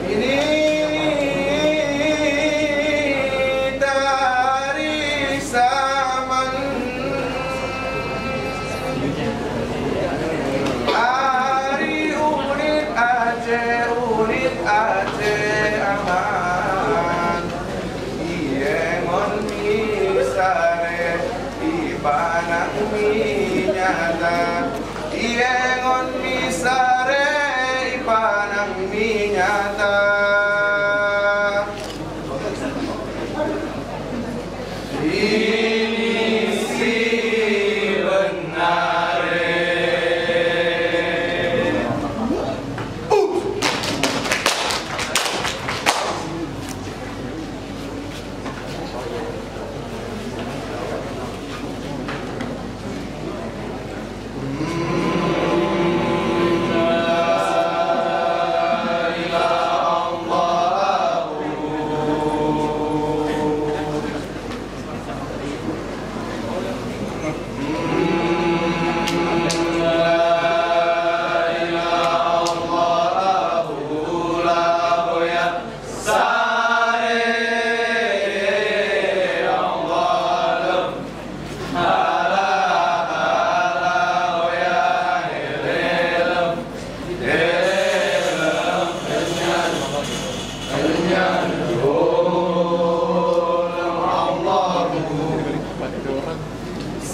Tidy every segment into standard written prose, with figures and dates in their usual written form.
Ini dari zaman Ari urit Aceh aman Iengon misare Ipanang minyata Iengon misare Ipanang minyata Ini si benare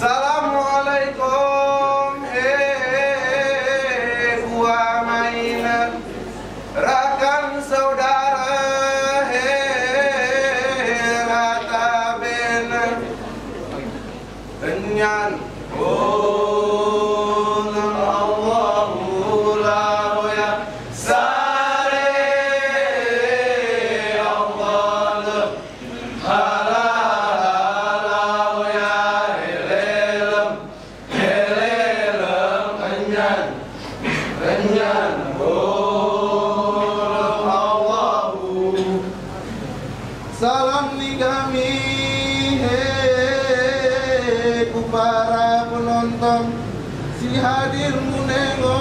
Assalamualaikum gua mainan rakan saudara rata benar enyan Allahu la ya sare Allah Salam nih kami ku para penonton si hadir munengo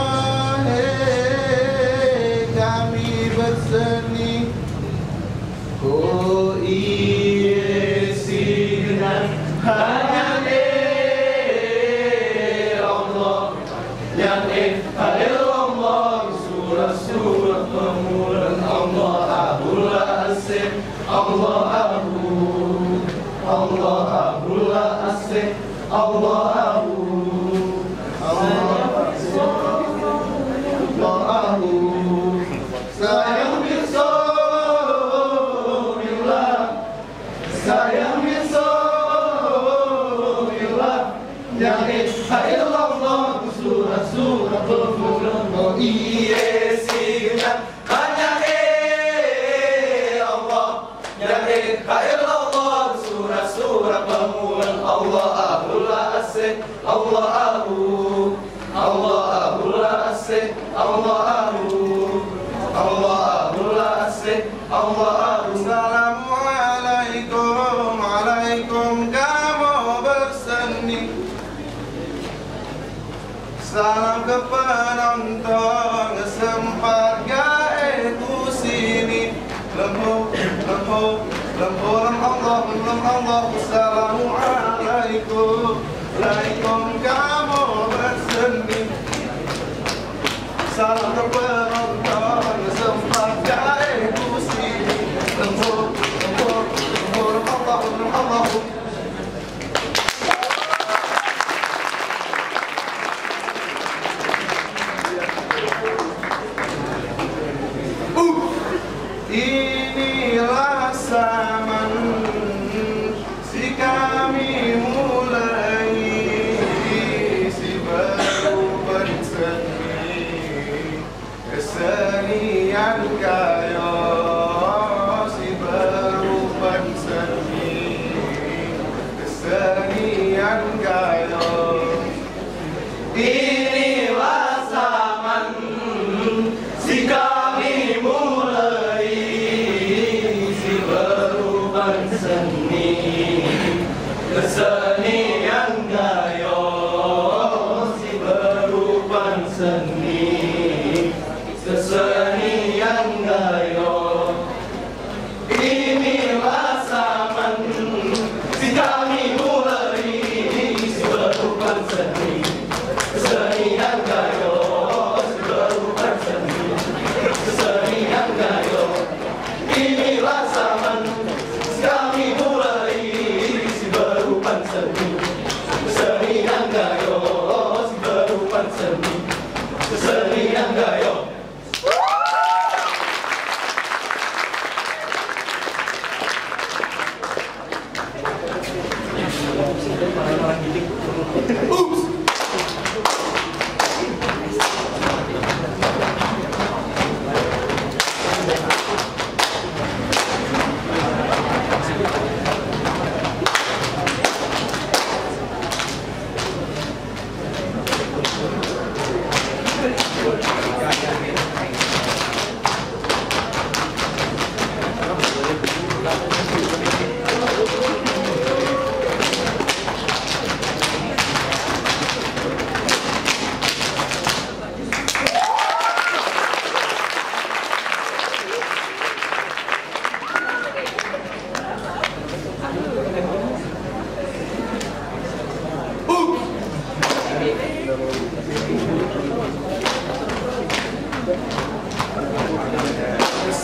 kami berseni oh iya sinar hanya Allah yang Allah surah pemulan Allah abullah asif Allah abullah asif Allah sayang bismillah yang Allah surah pemulan oh iya sinar hanya Allah surah pemulan Allah abullah asih Allah abullah asih Allah abullah asih Allah Assalamualaikum Waalaikum kamu berseni salam ke penonton sempat gak ku sini lembut Allah Assalamualaikum kamu berseni salam ke penonton sempat gak ku sini lembut Allah inilah zaman si kami mulai si baru berseni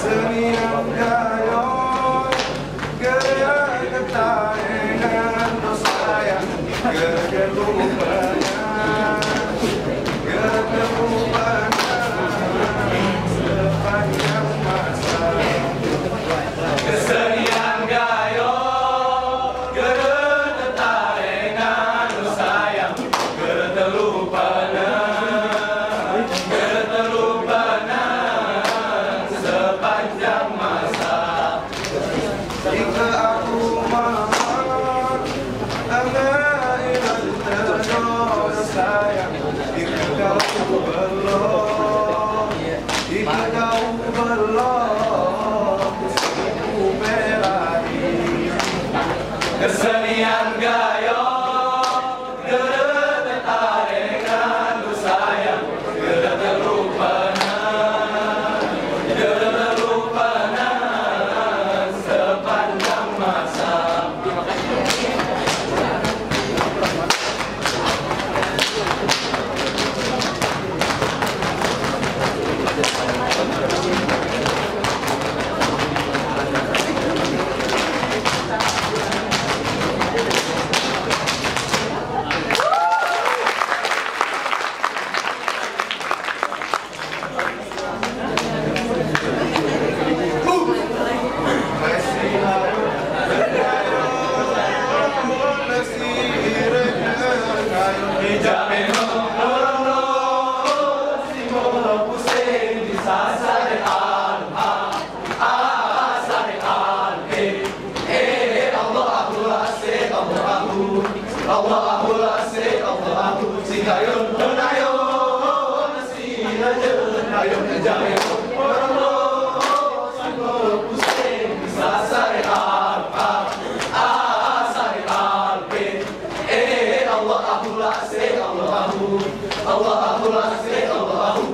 kesenian gayon, gaya ketaengan dosa yang kegelupanya, sepanjang masa. Kesenian gayon, gaya ketaengan dosa yang kegelupanya. Jika aku mohon, anda ingin terjodoh sayang. Jika kau belum, jika kau belum, ku bela diri. Kesenian gayon, gedetarengan dosa yang terlupakan. Allahul asik, Allahu singayun, ayun, sinayun, ayun, jayun, orang sanggup pusing, sasari asari alpin. Allahul asik, Allahul asik, Allahu.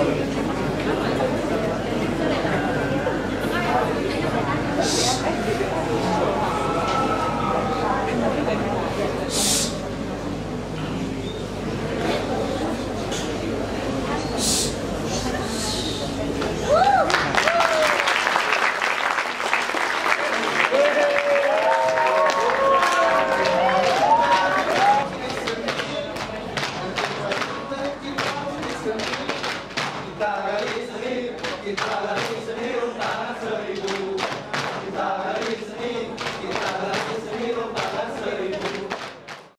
Jadi